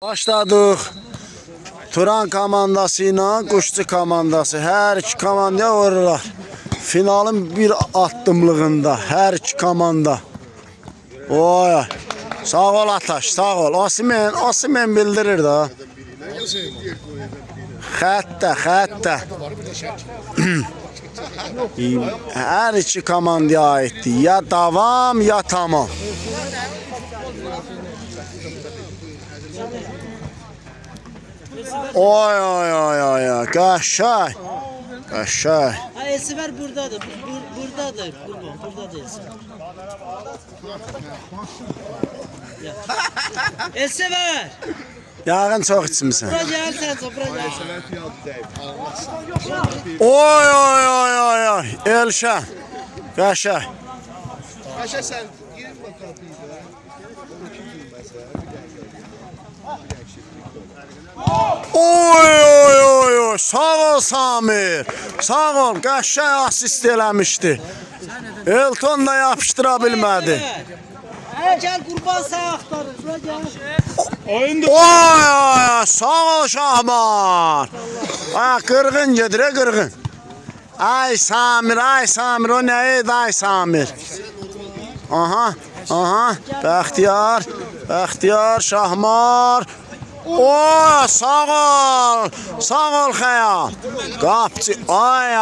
Başladık. Turan komandası ile Quşçu komandası. Her iki komandaya vururlar. Finalın bir attımlığında her iki komanda. Oy. Sağ ol Ataş, sağ ol. Osimhen bildirir da. Xəttə. Her iki komandaya aittir. Ya davam ya tamam. Oy. Qəşəng. Elsever buradadır. Buradadır. Buradadır Elsever. Elsever. Yağın çox içmisən. Bura gel sen bura gel. Oy. Elşən. Qəşəng. Paşa sen girin bakalım. Oy. Sağ ol Samir. Sağ ol. Qəşəng asist eləmişdi. Elton da yapıştıra bilmədi. Gel kurban sağ aktarır. Bura gel. Oy. Sağ ol Şahman. Qırğın gedir, qırğın. Ay Samir. O nə idi ay Samir? Aha. Bəxtiyar, Şahmar. Oy, sağ ol Xəyal. Qapçı, ay.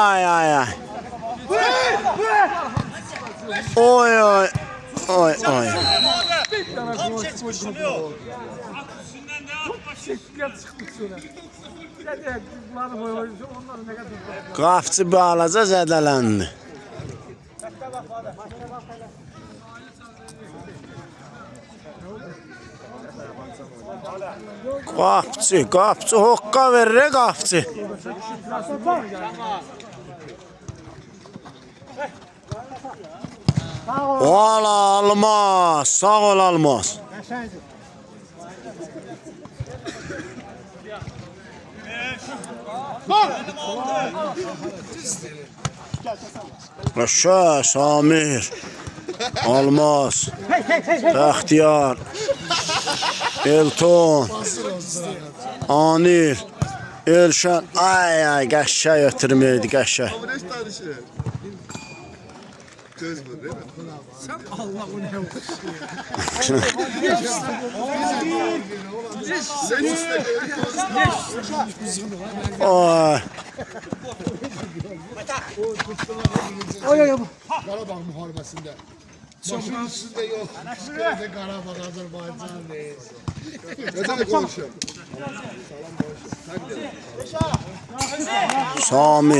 Oy. Qapçı balaca zədələndi. Qapçı hoqqa verir qapçı. Valla Almaz, sağ ol Almaz. Aşağı Samir, Almaz, Bəxtiyar, Elton, Anil, Elşən. Ay, qəşəng ötürməydi, qəşəng. Göz bu değil mi? Sen Allah o ne Sen iste. Oy. Qarabağ müharibəsində. Başın üstünde yok. İşte Qarabağ Azərbaycan değil. Neden konuşuyorum?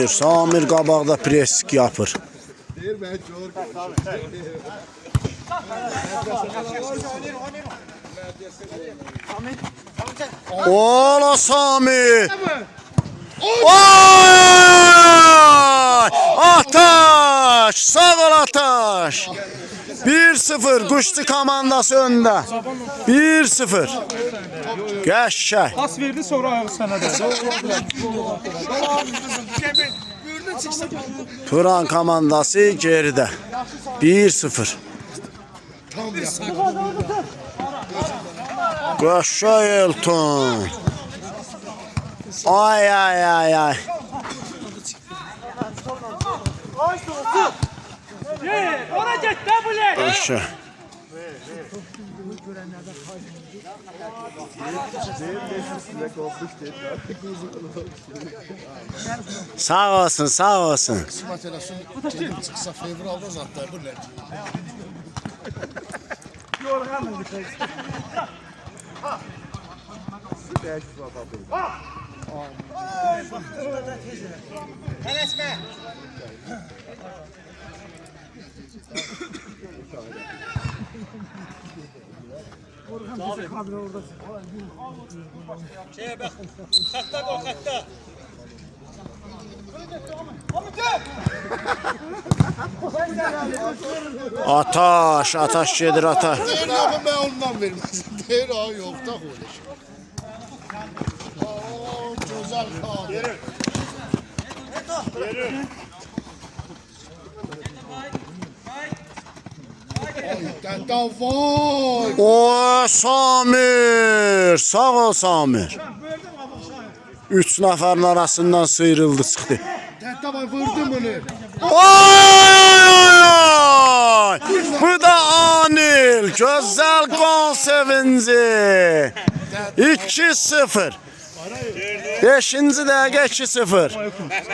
Samir qabaqda presik yapır. Deyir ben çok. Ola Samir. Oy! Ataş! Sağ ol Ataş! 1-0 Quşçu komandası önde. 1-0. Qəşəng. Pas verdi sonra ayağı sana da. Turan komandası geride. 1-0. Qəşəng Elton. Ay. Ona get de bu ne? Qəşəng. Sağ olsun. Kısmet eləsin. Dedim çıksa fevralda zaten bu ne? Şeye bak. Katta o katta. Ataş gedir Ataş. Deyir yokum ben ondan vermezim. Deyir ha yok da öyle şey. Güzel kaldı. Yürü. Davay. O Samir. Sağ ol Samir. 3 nəfərin arasından sıyrıldı çıxdı. Davay vurdum onu. Oy! Bu da Anil. Güzel gol sevinci. 2-0. 5-ci dəqiqə 2-0.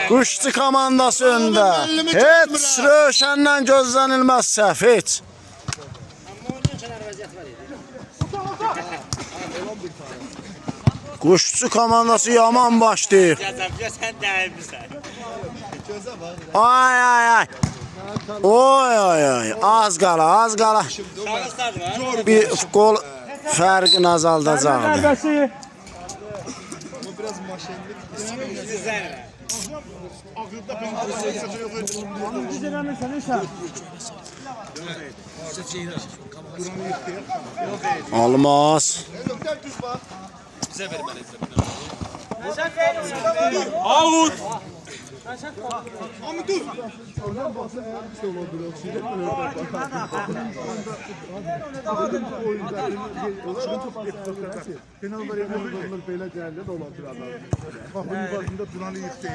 Quşçu komandası öndə. Heç Rövşəndən gözlənilməz səhv, heç. Quşçu komandası yaman başlayıb. Sen değerlisin. Ay ay ay. Oy oy oy. Az qala, az qala. Bir gol fərqini azaldacaqdı. Zərbəsi. Almaz. Out.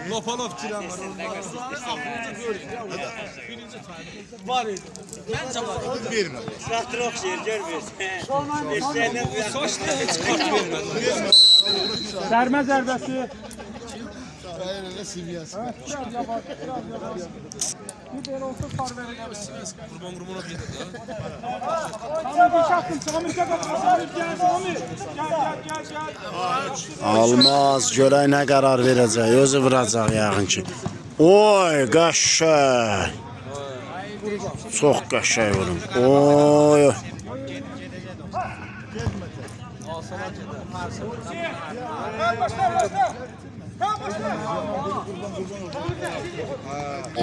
Lopalov kiran var. Traktör okşayır görmüyorsun. Eşeğinden bu yakın. Sərmə zərbəsi. Hayır seviyesi. Bir belə olsa far verəcəm. Samir bir şaxtım. Samir gəl. Samir gəl. Samir. Gəl. Almaz. Görək nə qərar verəcək. Özü vuracaq yəqin ki. Oy qəşəng. Çox qəşəng vurun. Oy.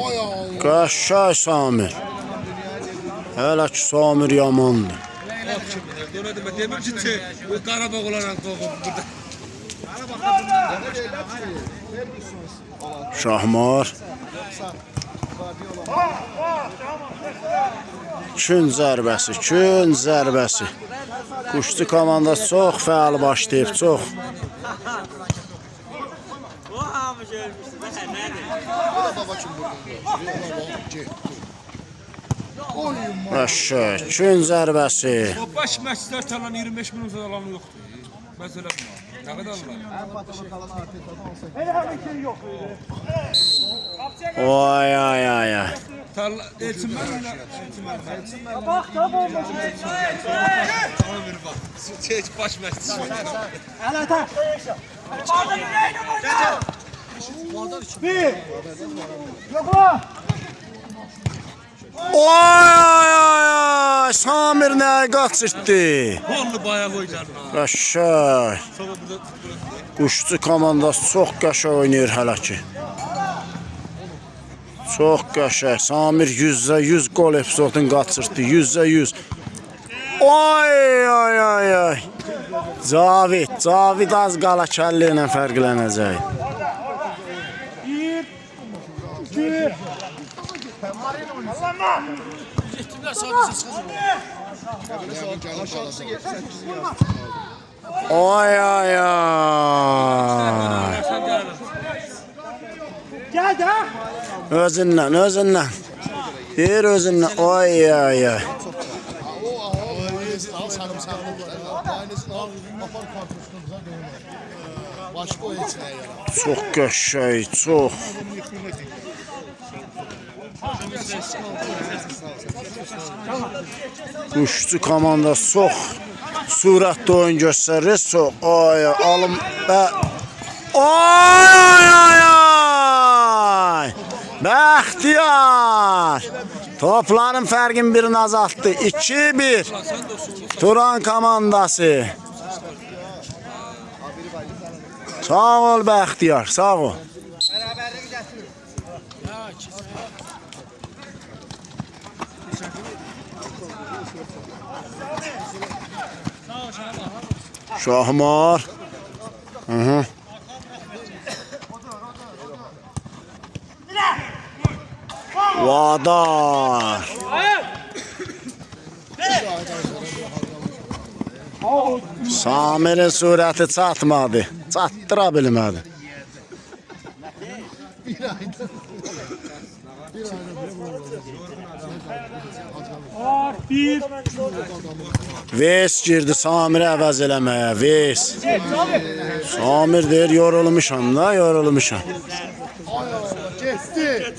Oy Allah. Qəşəng Samir. Hələ ki Samir yamandır. Demir ki, o Qarabağ olarak doğum burada. Şahmar. Kün zərbəsi, kün zərbəsi. Quşçu komandası çox fəal başlayıb, çox. O hamı görmüşsün. Nedir? Baba kim vurdu? Qəşəng, kün zərbəsi. O baş məşqlər talan 25 min alanı yoxdur. Məsələ bu. Nə qədər alırlar? Elə bir şey yox. Oy ay ay ay. Tarla Elçin mən. Bax da bomba. Çək baş məşqçi. Hələ tə. Bir. Yoxla. Oy ay ay. Samir nə qaçırtdı. Bollu baya qoyacaqlar. Qəşəng. Sonra burada Quşçu komandası çox qəşəng oynayır hələ ki. Çox qəşəng. Samir 100% gol epizodunu qaçırtdı. 100%. Oy ay ay ay. Cavid az qala kəllə ilə fərqlənəcək. 1 2 Oy ay ay. Gəl də. Özündən. Deyir özündən. Oy ay ay. Al sarımsağını. Aynısını al. Apar karpuzunu da başka o içine yarar. Çox qəşəng, çox. Quşçu komandası çox sürətli oyun göstərir. Çox. Ay alım və ay. Bəxtiyar. Topların fərqini birini azaltdı. 2-1. Turan komandası. Sağ ol Bəxtiyar, sağ ol. Şahmar. Hı. Vadar. Samir'in surəti çatmadı. Çatdıra bilmədi. Bir ayda. Var, bir. Ves girdi Samir'i əvəz eləməyə. Ves. Samir deyir yorulmuşam da, yorulmuşam. Ay Allah, geçti.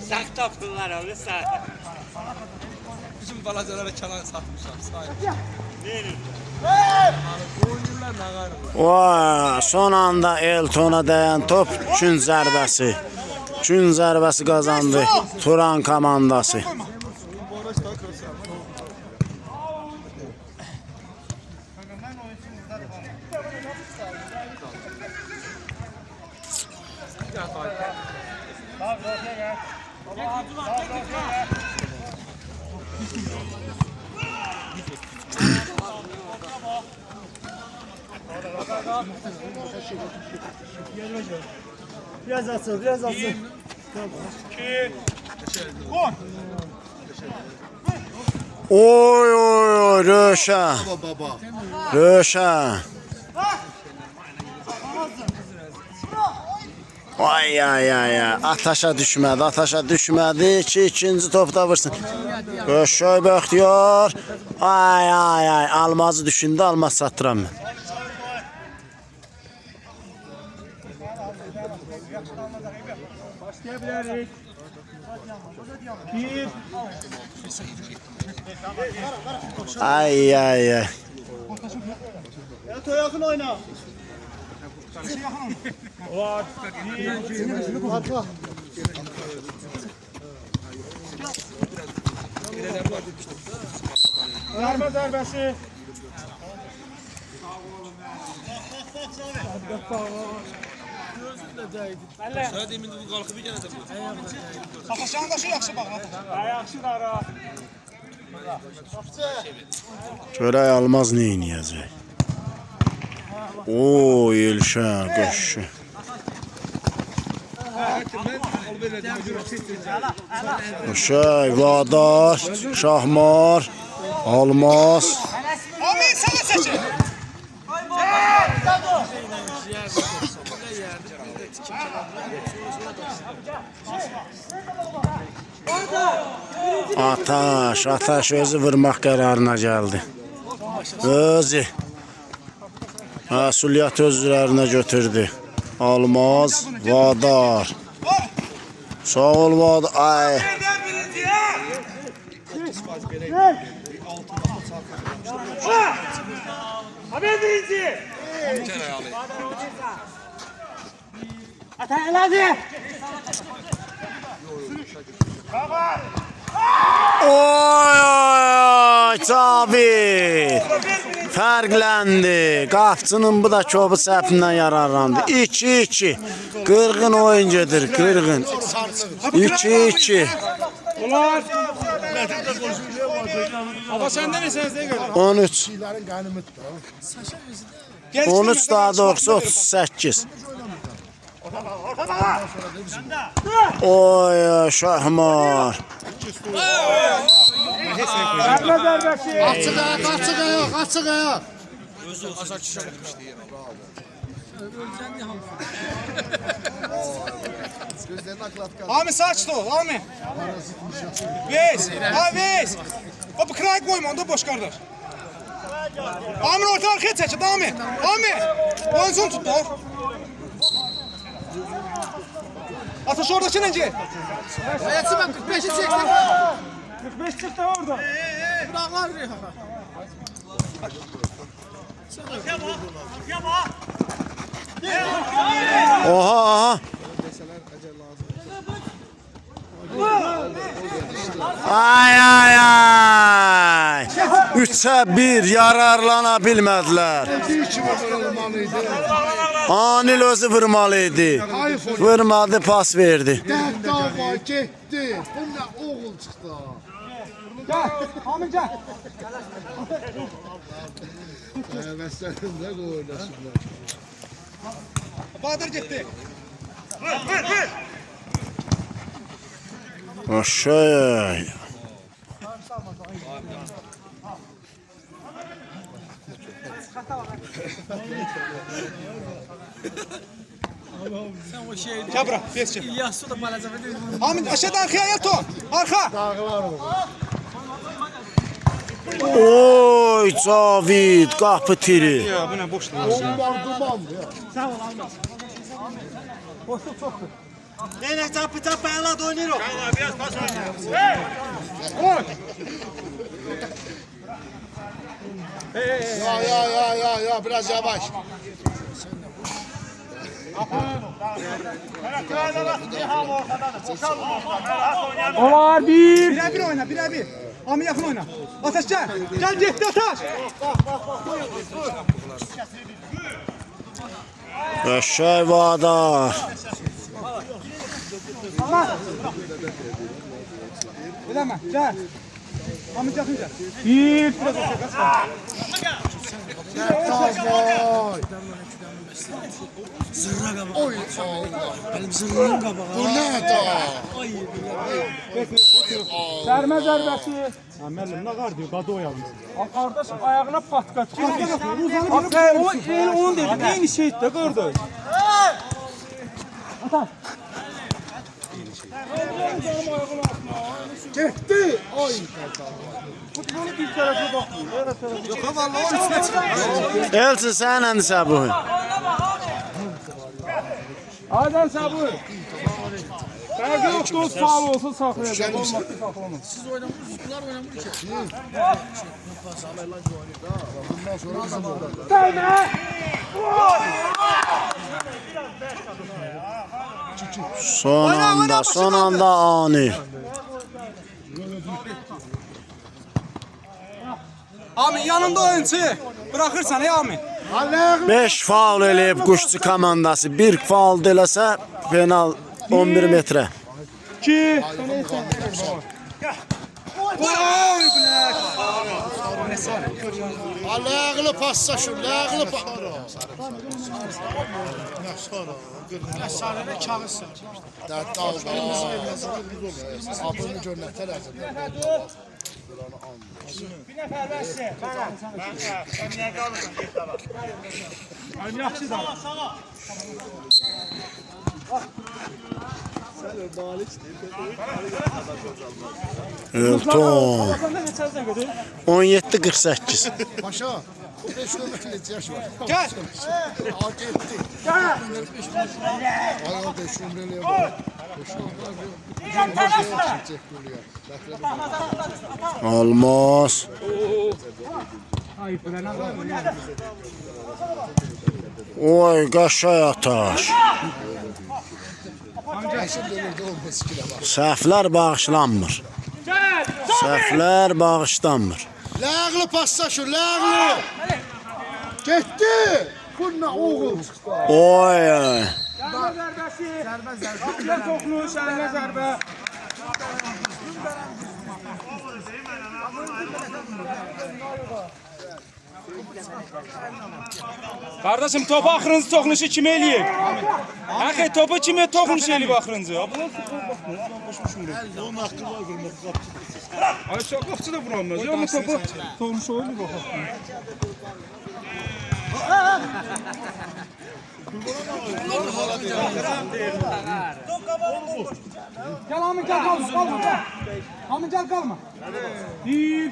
Sakta pullar olursa. Bizim balacalara çalan satmışlar. Vay, son anda Elton'a değən top gün zərbəsi. Gün zərbəsi qazandı Turan komandası. Biraz açıl, biraz açıl. 2. Gol. Oy oy oy Röşen. Baba. Röşen. Ay ay ay ay. Ataşa düşmədi ki ikinci topda vursun. Röşen Bəxtiyar. Ay ay ay. Almazı düşündü, almaz sattıram mən. Başlayabiliriz. 1. Ay ay ay. Eto yakın oyna. Var. 1. Arka. Verme zərbesi. Sana demin bu kalkıp bir gene de bu. Sataşan da şu yaxşı bax. Yaxşı qara. Görək almaz nə edəcək. Oo Elşən qoşu. Qoşay, Vadar, Şahmar, Almaz. Abi sana seçin. Ataş özü vurmaq qərarına gəldi. Özü. Məsuliyyət özlərinə götürdü. Almaz, Vadar. Sağ ol Vadar. Ay. Haber birinci. Ata elazi. Oy oy Cavid. Fərqləndi. Qapçının bu da çobu səhvindən yararlandı. 2-2. Qırğın oyuncudur, qırğın. 2-2. Ulan. Ama sende ne sen ne gördün? 13. 13 daha doğrusu 38. Oy Şahmar. Verme zərbesi. Açık ayak. Özü azar kişi olmuştu ya. Ami saç ol, Ami. Veys, ha veys. O bu kray koyma, onda boş kardeş. Ami orta arkaya çekil, Ami. Ami, oyuncuğunu tut da. Atış oradaki nece? Ayaksı ben 45'i çektim. 45 çıktı orada. Bıraklar Oha. Ay ay ay. 3'e 1 yararlana bilmədilər. Anil özü vurmalıydı. Vurmadı, pas verdi. Dava gitti. Bu ne oğul çıktı. Gel, Ami gel. Veslerinde oynasınlar. Bahadır gitti. Vur. Şey. Gel bura, geç gel. Amin aşağıdan arkaya yat o. Arka. Oy Cavid qapı tiri. Ya bu ne boşluq. Onlar dumandı ya. Neyle tapı ayağla da oynayırıq. Ya biraz yavaş. Olar bir. Birebir oyna, birebir. Amin yaxın oyna. Ataş gel. Gel getdi Ataş. Şey Vadar. Eləmə, gel. Amin yaxın gel. Bir. Oy Allah. Benim zırhım kabağı. Bu ne da? Sərmə zərbəsi. Müəllim nə qar diyor, qadı oyalım. Qardaş ayağına patkat. Uzanıb O el onun dedi. Eyni şeydə qardaş. Gitti. Oy. Futbolu bir tərəfə baxmır. Elçin sənəndirsə bu. Aydan sabır. Fərqi yox, dost sağ olsun saxlayacaq. Olmazsa saxlamaz. Siz oynamışsınız. Bunlar oynamış ki. Bundan sonra bizim burada. Son anda ani. Amin yanında oyunçu. Bırakırsan ya Amin. 5 faul eləyib Quşçu komandası. 1 faul eləsə penal 11 metrə. 2. Lağlı passa şu. Lağlı passa. Sarıda kağıt Dərtdə aldı. Abını görnətər əzəndə. Bir nəfər bəsdir. Sən niyə qalırsan? Get də bax. Amin yaxşı da. Elton. 17-48. Paşa. 5 kilometre yaş var. Gel. Hak etti. Gel. Ayağı 5 kilometre var. Olmaz. Oy qaşay Ataş. Səhvlər bağışlanmır. Səhvlər bağışlanmır. Lağlı passa şu. Lağlı. Gitti. Bununla oğul. Oy. Sərmə zərbəsi. Qapıya toxunur, sərmə zərbə. Kardeşim topu axırıncı toxunuşu kim eləyib? Axı topu kimə toxunuş eləyib axırıncı? Onun hakkı var görmək. Ay çox qapçı da vuranmaz. Ya bu topu toxunuş eləyib axırıncı. Gel Amin gel kalma. Kalma gel. Amin gel kalma. Bir.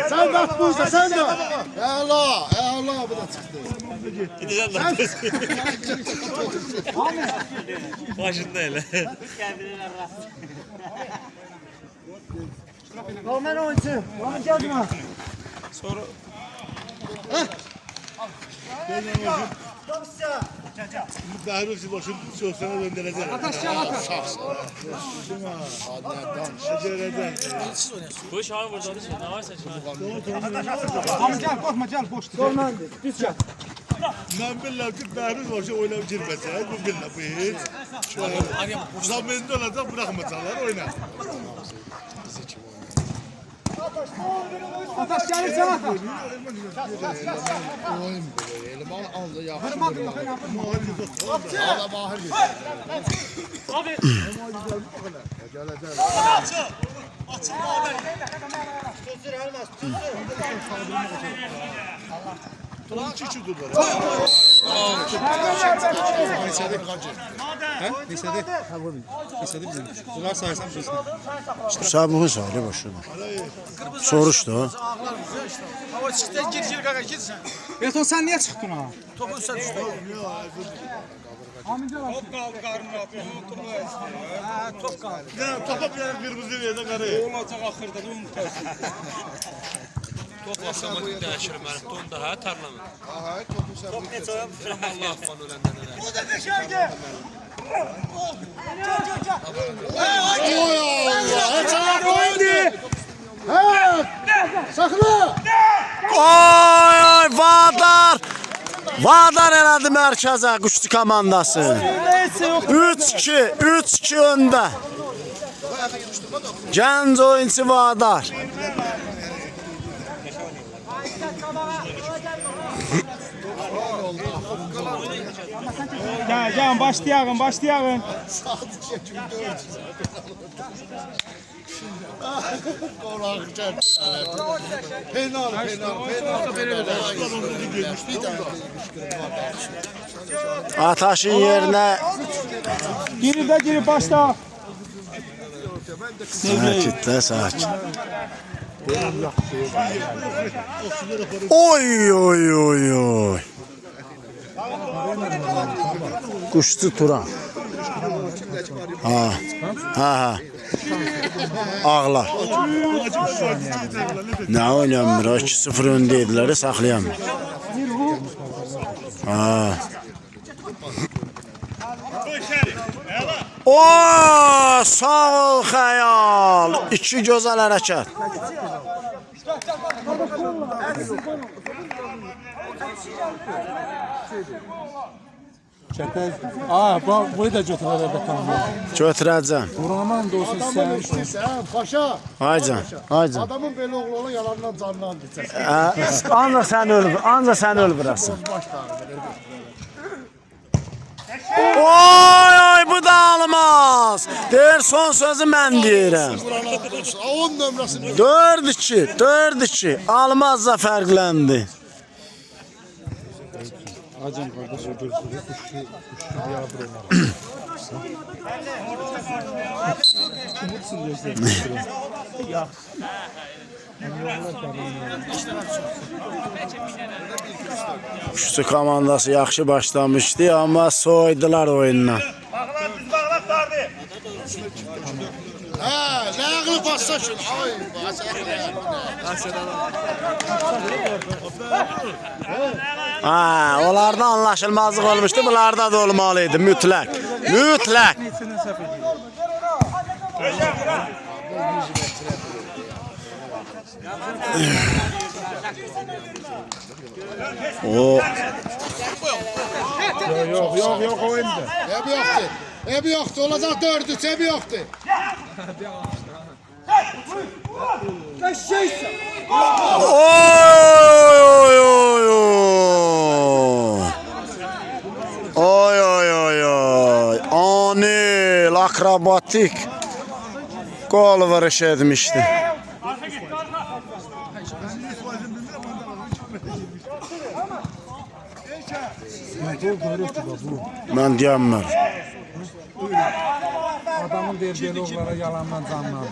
Sen bak burada sen de. Ela bu da çıktı. Başında hele. Normal oyuncu. Amin gelme. Sonra Dahrısı başını sosyal gönderecek. Ataşacağım ataş. Bu iş abi burada değil. Ne varsa Amin gel korkma gel boş. Normal düz gel. ben bilmem ki dahrısı başı oynayıp girmese. Bu bilmem bu hiç. Zamanında olacak bırakmasalar oynar. Ataş gəlirsən ataş. Oyun böyle. Elim aldı yaxşı. Allah bahir getir. Turan çiçi durdular. Neçədir qacı? Kesedim bizim. Bunlar saysam kesin. Sabığı sarı başına. Soruş da. Hava çıktı gir qaqa gir sən. Beton sən niyə çıxdın ha? Topun sən düşdü. Amincə var. Top kaldı karnına atıyor. Ha top qaldı. Ya topa bir yana kırmızı yerden karayı. Olacaq axırda da onu Toplasamak dəyişir mənim ton daha tarlamı. Aha, topu sən. Allah afan öləndən elə. Oy Allah! Çanak oyundu! Evet! Sakla! Oy oy Vadar. Vadar elədi mərkəzə quşçu komandası. 3-2 öndə. Gənc oyunçu Vadar. Gəl, başlayalım. Qolaq gəl. Penal. Ataşın yerinə Geri başla. sakit. Oy oy oy oy. Quşçu Turan. Ha. Ağlar. Nə oynamır? 2-0 öndəydilər, saxlayamır. Ha. O, sağ ol Xəyal. 2 gözəl hərəkət. Çəpəz. Bunu da götürərlər tamam. Götürəcəm. Buraman da olsun sən. Sən paşa. Aycan. Adamın belə oğlu yalandan canından düşəcək. Ancaq sən öldürəsən. Oy, bu da almaz. Deyir, son sözü mən deyirəm. 10 nömrəsini 4-2. Almazla fərqləndi. Hacım qardaş götürdü. Kuşu yardır ona. Umutsun gözlər. Quşçu komandası yaxşı başlamışdı, amma soydular oyundan. Hə, ləyaqlı passa şun. Ay, Onlarda anlaşılmazlıq olmuşdu, bunlarda da olmalıydı, mütləq. O Yok oyunda. Ebi yoxdur. Olacaq 4-3, ebi yoxdur. Oy. Anil, akrobatik gol vuruş etmişdi. Mən deyəmmər. Adamın deyir oğullara yalandan canlanır.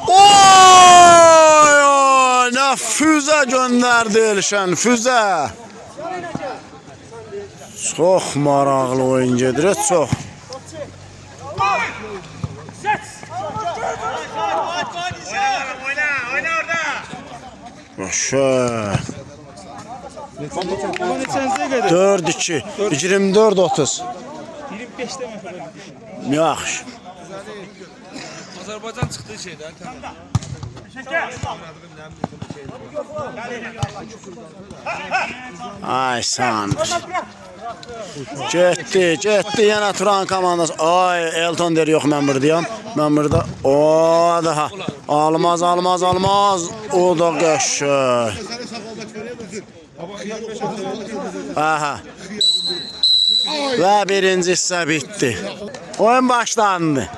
Oy, nə füzə göndərdi Elşən, füzə. Çox maraqlı oyun gedir, çox. Oyna orada. Başa. 4-2, 24-30. 25'te mi kadar? Yaxşı. Azərbaycan çıxdığı şeydə. Ay Sandır. Getdi yenə Turan komandası. Ay, Elton der, yox mən buradayam. Mən burada. O daha. Almaz. O da qəşəng. Sana saklambaç veriyor musun? Aha. Və birinci hissə bitdi. Oyun başlandı.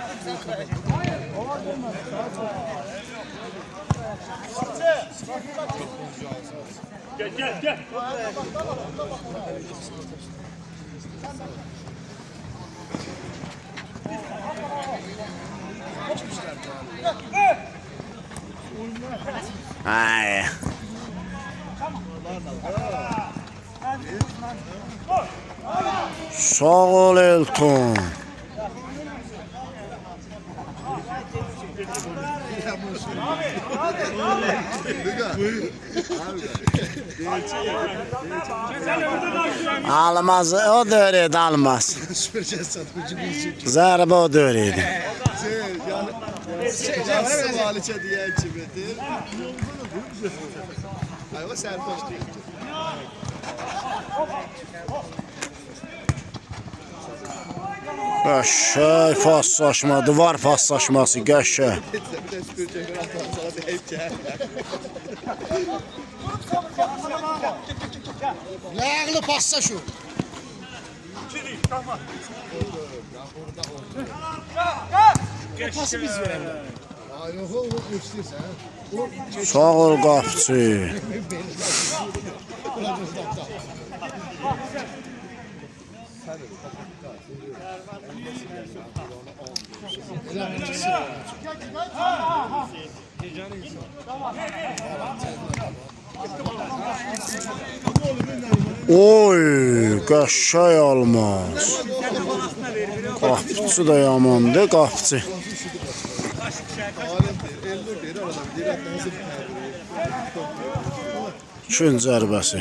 Ay. Sağ ol Elton. Almaz, o döreydi almaz. Süper satıcı bir şey. Zərbə o döreydi. Yani valiçe diye çibedir. Ayva serpoş değil. Qəşəng paslaşma, divar paslaşması qəşəng. Bir de süpürecek rahat sana deyip ki. Lağlı pasta şu. Pası biz verelim. Aa yok o göstersen. Sağ ol qapçı. Oy, qəşəng almaz. Qapçı da yamandır, qapçı. Çün zərbəsi.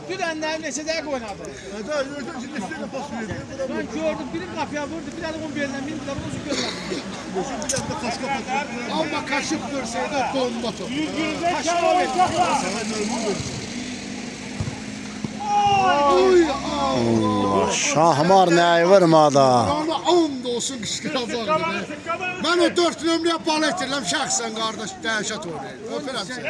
Bir annem neçə dəqiqə oynadı. Ben gördüm, biri kapıya vurdu, bir tane 11'den, biri de uzun görmedim. Ama kaşık görseydi bomba top. Allah, Şahmar nəyi vurmadı? Ona 10 da olsun qışqıracaqdı. Mən o 4 nömrəyə bal etirirəm şəxsən qardaş, dəhşət oynayır. Öpürəm səni.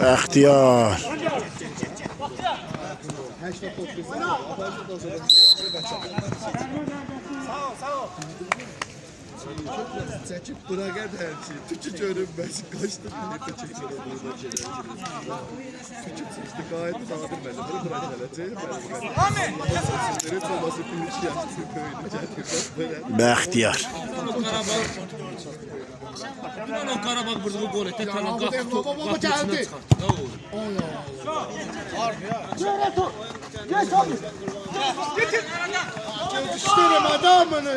Bəxtiyar. Çəkib bura qədər ki, tükü görünməz. Qaçdı bir də çəkir burada gedər. Tükü çəkdi, qayıtdı dağıdır məni. Bunu bura gələcək. Amin. Sizləri toması bir iş yaptı. Böyle. Bəxtiyar. O Qarabağ burada gol etdi. Tamam, Baba gəldi. İstəyirəm adamını.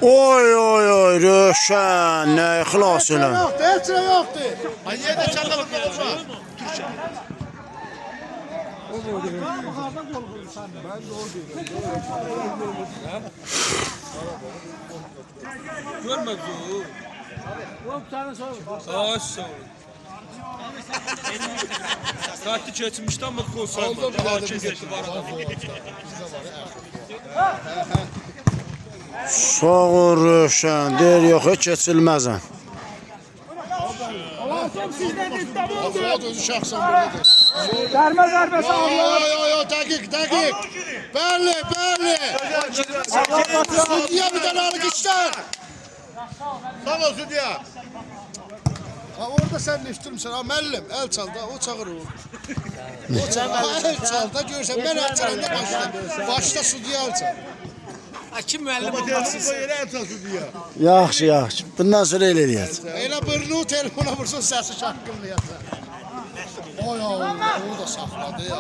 Oy, Röşən, nə xilas elə. Yoxdur, heç nə yoxdur. Ay yerdə çakalım olma. Görmedi o. Ay sağ ol. Kartı geçmişti ama gol saymadı. Hakim geçti var adam. Sağ ol Röşən, deyir yox, heç keçilməzəm. Fuat özü şəxsən buradadır. Dərmə zərbəsi alıyor. Yo, dəqiq. Bəli. Südiyə bir dənə alıq işlər. Sağ ol Südiyə. Ha orada sən ne iştirmişsən? Ha müəllim, əl çal da, o çağır o. O çal, əl çal da görsən, mən əl çalanda başda Südiyə əl çal. Kim müəllim olmazsınız? Yaxşı. Bundan sonra elə eləyəcək. Elə bırnu telefona vursun, səsi şaqqınlayacaq. Oy, o da saxladı ya.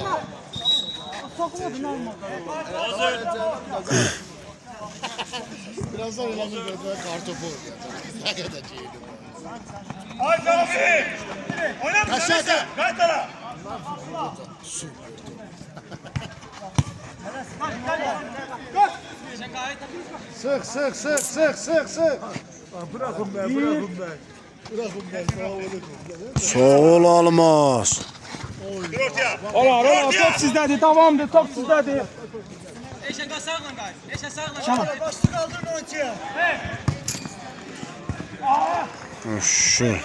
Birazdan elamın gözüne kartopu olacak. Ne kadar ceydim. Haydi abi. Oyna mı sen? Kaç tara? Sık. Bırakın ben, bırakın ben. Bırakın ben sağ olun. Sağ ol Almaz. Bir ortaya. Olar, top sizdədir, davamdır, top sizdədir. Eşe kasarla gay. Eşe sağla. Başlık kaldırın ortaya. Şu.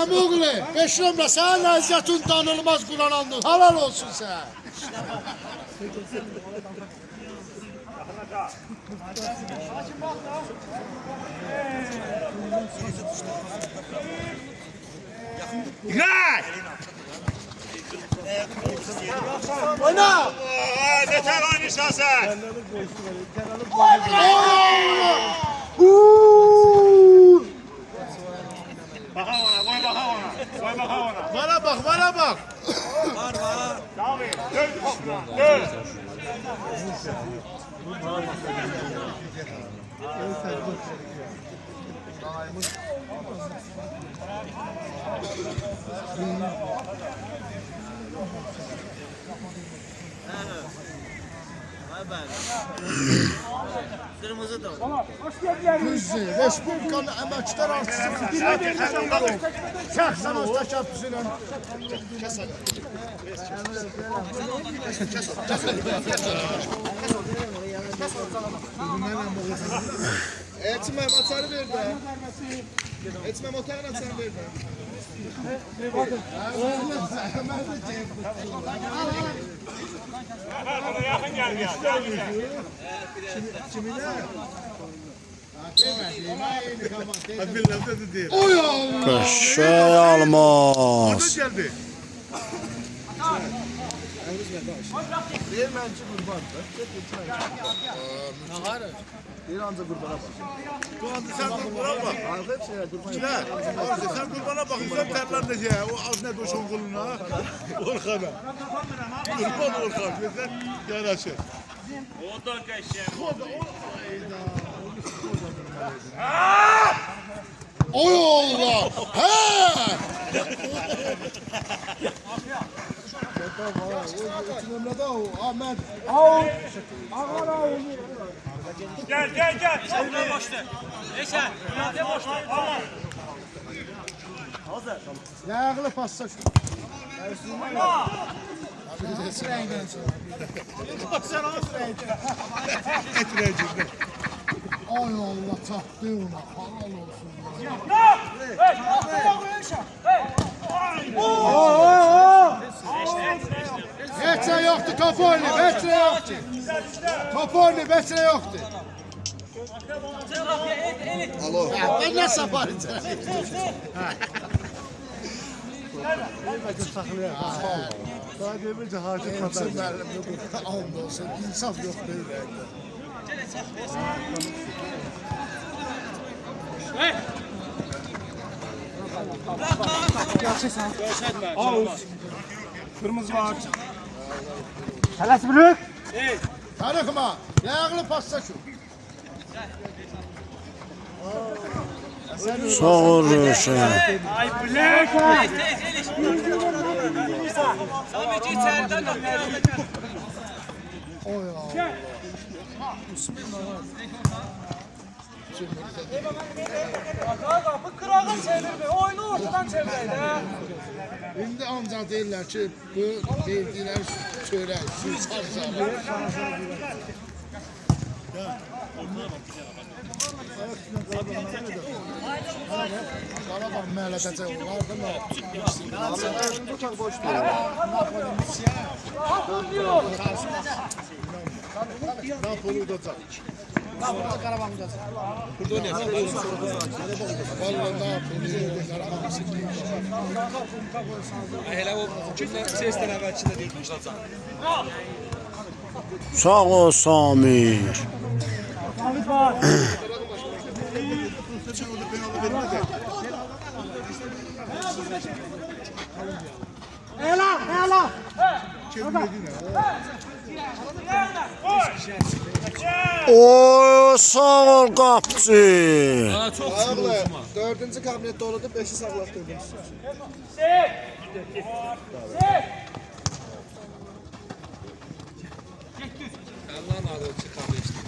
Amoğlu, 5 numara sen Aziyat'ın tanınmaz Kur'an aldın. Halal olsun sen. Gel. Oyna. Yeter oynayışa sen. Baka ona, koy baka ona. Koy baka ona. Bana bak. Devam et. Dön. Kırmızı da. Kızı, Respublikanın emekçiler artısı fikirler. Şahsen o teşebbüsüyle. Etmem atarı verdi. Etmem otarın atarı verdi. Yakın gel. Oy Allah. Şey Almaz. Geldi. Sen kurbana bak. Sen kurbana bak. Sen terler de şey. O az ne doşun koluna. Orkan'a. Kurban Orkan. Sen yanaşır. O da geçer. Oy Allah. He. Ahmet. Gel. Şuna boştu. Eşe. Ne boştu? Yağlı pasta şu. Oy Allah tahtı ona. Halal olsun. Metre yoktu top oyunu. Metre yoktu. Top oyunu metre yoktu. Alo. Ben nasıl yaparım? Daha demirci harcı kadar. Allah olsun. İnsaf yok böyle. Ağuz. Kırmızı var. Tələs bürük. Tanıkma. Yağlı pasta şu. Sağ ol Ruşen. Ay bilek. Samet içeriden de. Oy Allah. Kapı kırağın çevirme. Oyunu ortadan çevireydi. İndi ancaq deyirlər ki, bu verdilər çörək, su sarımsağı. Qarabağ məhəllədə olar da nə? Napoli udacaq. Napoli Qarabağ udacaq. Burada oynayacaq. Vallahi Napoli Qarabağ Hele o gündən sesten əvvəlçində deyilmiş. Sağ ol Samir. O sağ ol qapçı. Ha, çok Ağabey, 4-cü kabinetdə oldu, 5-i sağlatdırdım. Allah'ın adı çıkardı işte.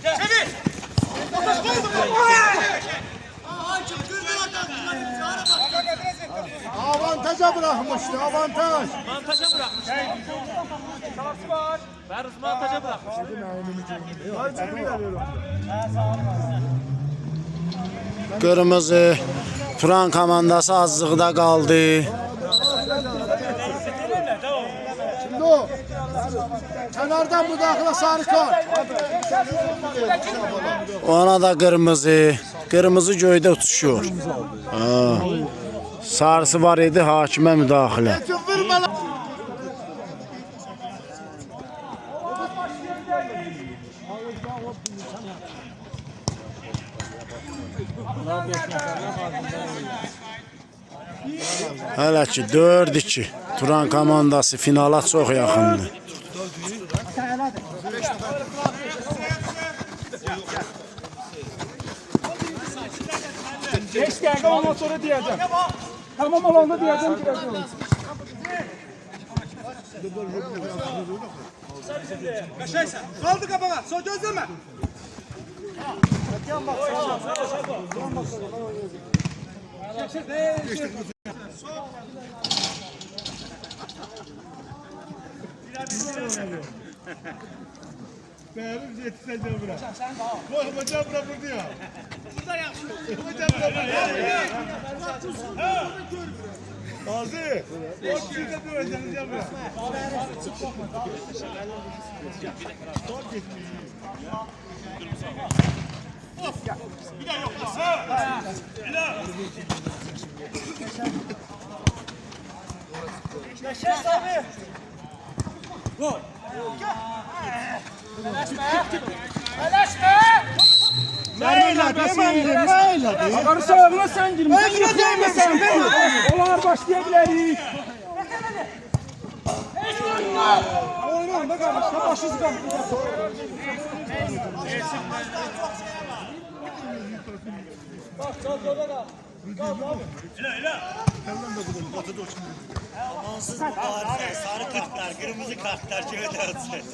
Avantaja bırakmıştı, avantaj. Montaja bırakmış. Beruz montaja bırakmış. Qırmızı Turan komandası azlıqda qaldı. Şimdi o, kenardan müdahale sarı kart. Ona da qırmızı. Qırmızı göydə uçuşuyor. Ha. Sarısı var idi, hakimə müdaxilə. Hələ ki 4-2. Turan komandası finala çox yaxındır. Beş dəqiqə ondan sonra deyəcəm. Tamam olanda deyəcəm ki, deyəcəm. Qaşaysan. Qaldı qabağa. Sol gözləmə. Benim yetişeceğim bura. Hocam bura burada ya. Hocam bura burada. Gazi. O şurada duracağım bura. Qarısı ağına sən girmə. Onlar başlaya bilərik. Oynayın da qardaş, başınız qaldı. Amansız barize, sarı kartlar, kırmızı kartlar şöyle atıyor.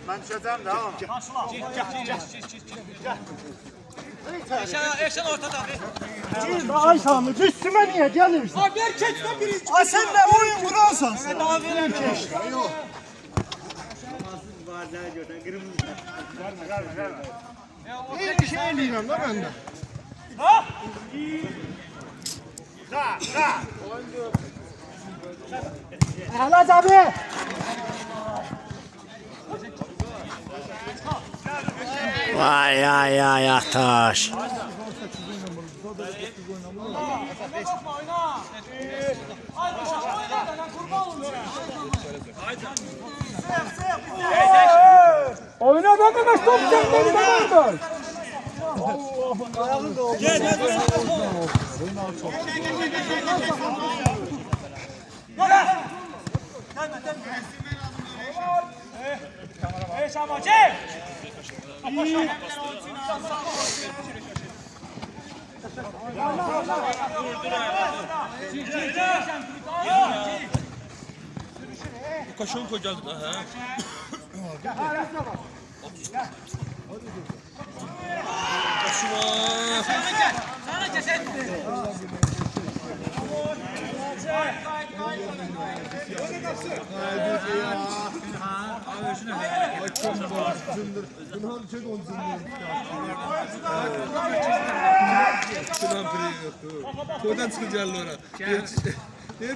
Ben düşeceğim de ama. Eşen ortada. Ay Sami, üstüme niye gelirsin? Abi erkekten birinci. Ay sen de oyun kurarsan. Ben daha verem ki. İyi bir şey eləyirəm da mən də. Əhləc abi. Vay ay ay ataş. Oyna arkadaş, top senden kardeş. Lukashenko geldi ha. Oradan çıkacağız oraya.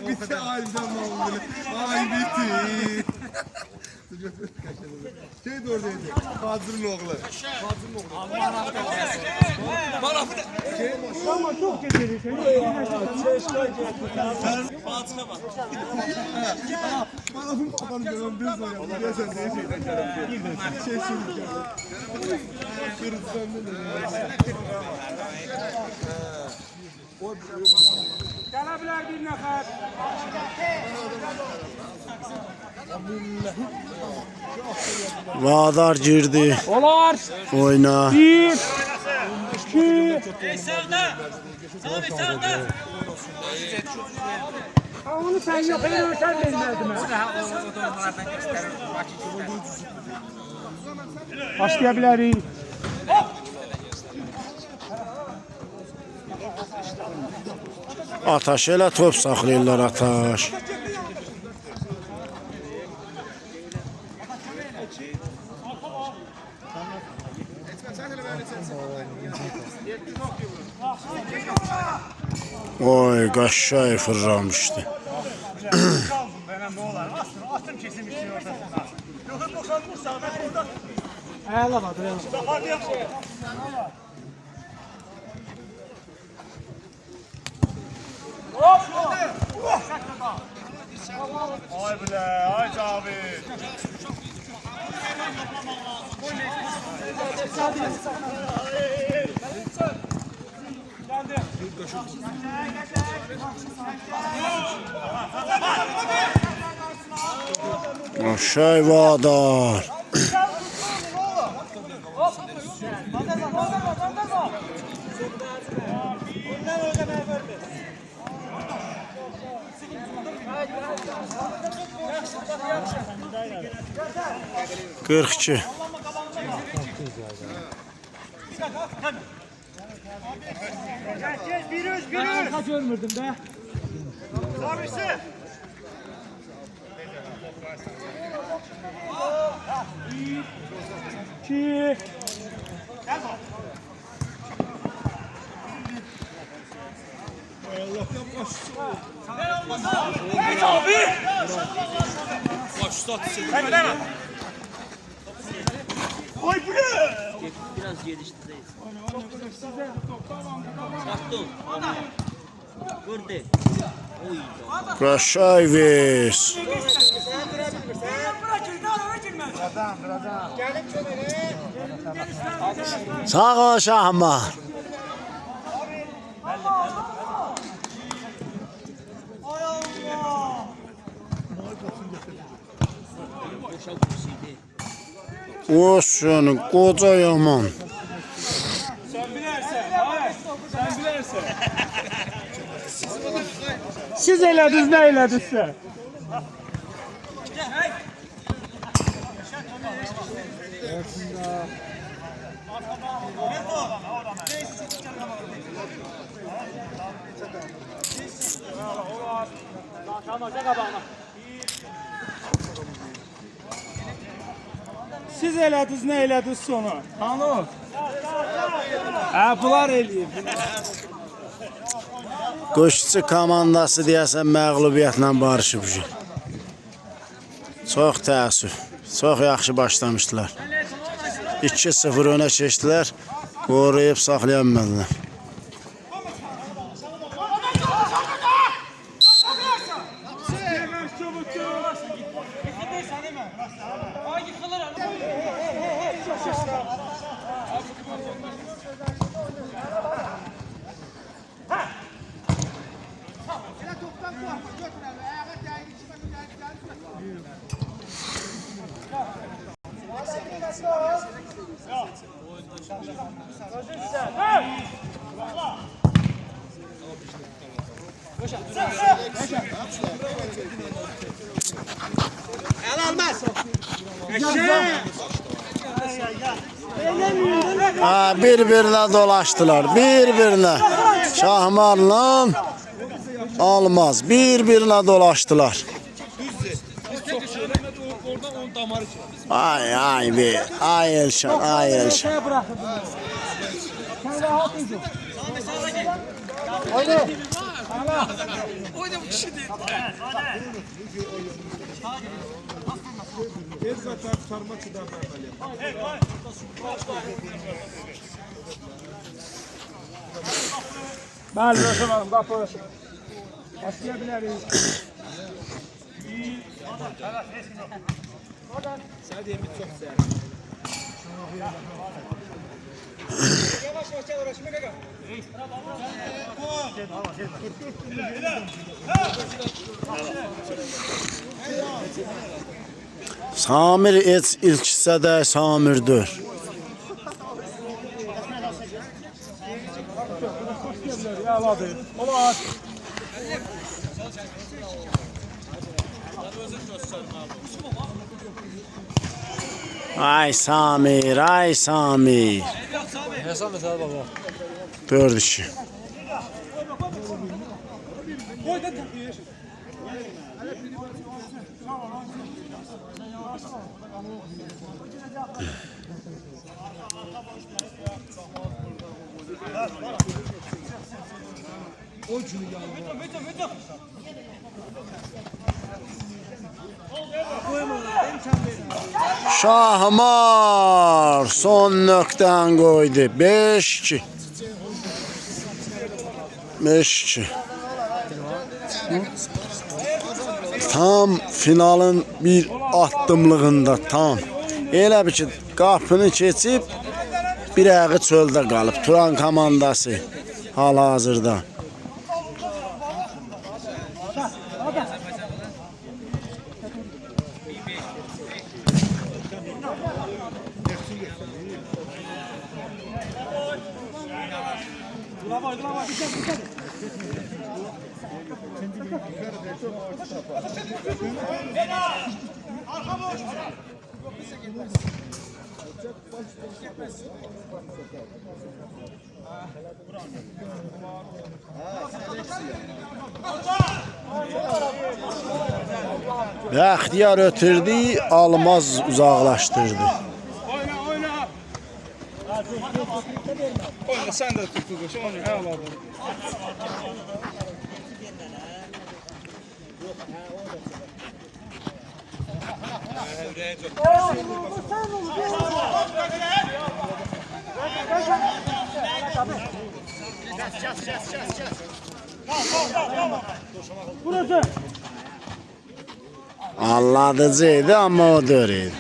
Bitti aileden mamulü. Ay bitti. Şey de oradaydı. Fazıl'ın oğlu. Ama çok geceli seni. Balafın kafanı görüyorum düz oynadım. Ya sen ne şeyden geldim. Şey şimdi Kırgızistan'da Gəliblər bir nəfər. Vadar girdi. Olar. Oyna. 1 2 Onu sen yok, ben ölçen vermezdim. Başlayabiliriz. Ataş elə top saxlayırlar Ataş. Oy qaşay fırlamışdı. Atım kesilmişdi ortasında. Yoksa 90 vursa ben orada. Əla var. Ay bile, ay abi. Qaşay Vadar. Qırx iki. Arka görmürdüm be. Abisi. İki. Geç abi. Başlat seni. Hayır deme. Ay bu ne? Biraz geliştireyiz. Sattım. Vurdu. Oy. Qaşay ver. Sağ ol Şahmar. O senin koca yaman. Sen bilərsən. Hayır. Sen bilərsən. Siz elədiniz, nə elədinizsə? Siz elədiniz, nə elədiniz sonra? Hanı? Bunlar eləyib. Qoşçu komandası deyəsən məğlubiyyətlə barışıb. Çox təəssüf. Çox yaxşı başlamışdılar. 2-0 önə keçdilər. Qoruyub saxlaya bilmədilər. Bir-birinə dolaşdılar. Bir-birinə. Şahmarla Almaz. Bir-birinə dolaşdılar. Ay ay be. Ay Elşan. Ay Elşan. Sen rahat edin. Haydi. Ana. Oyna bu kişi değil. Tez zaten tutarma çıdan Bəli, Röşəmənim, qapı. Başlaya bilərik. Sədiyyə bir çox səhər. Yavaş yavaş gel oraya, şimdi gel. Samir ilk hissədə Samir 4. Ay Samir, ay Samir. Ne Samet abi baba? 4-2. Koy da takıyor. Şahmar son nöqtəni qoydu. 5-2. 5-2. Tam finalın bir addımlığında tam. Elə bir ki qapını keçib bir ayağı çöldə qalıb. Turan komandası hal-hazırda. Bəxtiyar ötürdü, Almaz uzaqlaşdırdı. Oyna, oyna. Oyna, sen de tut kuşum, oyna, eyvallah. Burası. Anladıcıydı ama o dörüydü.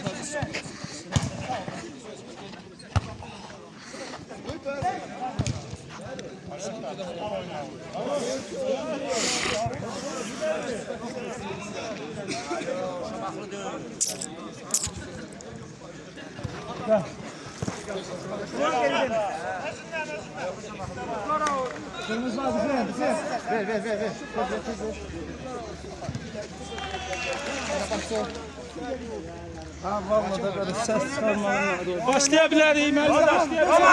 Başlayabiliriz, ben başlayabiliriz.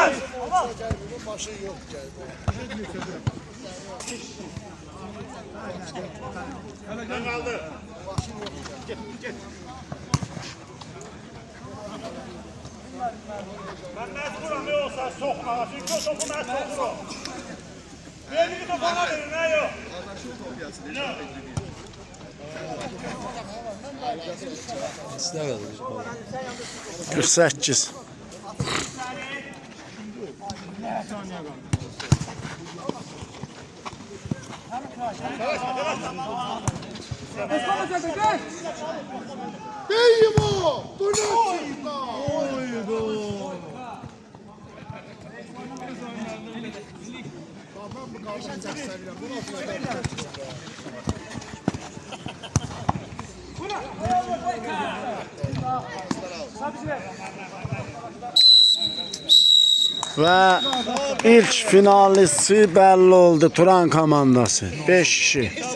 Ben mecburum ne olsa sokma. Çünkü o topu ben sokurum. Belli bir topu ona verin, ne yok? 48. Deyim o! Bu ne çıktı? Oydu! Tamam mı kalkacak seviyorum? Bu nasıl yapacak? Və ilk finalisti belli oldu Turan komandası. 5 kişi.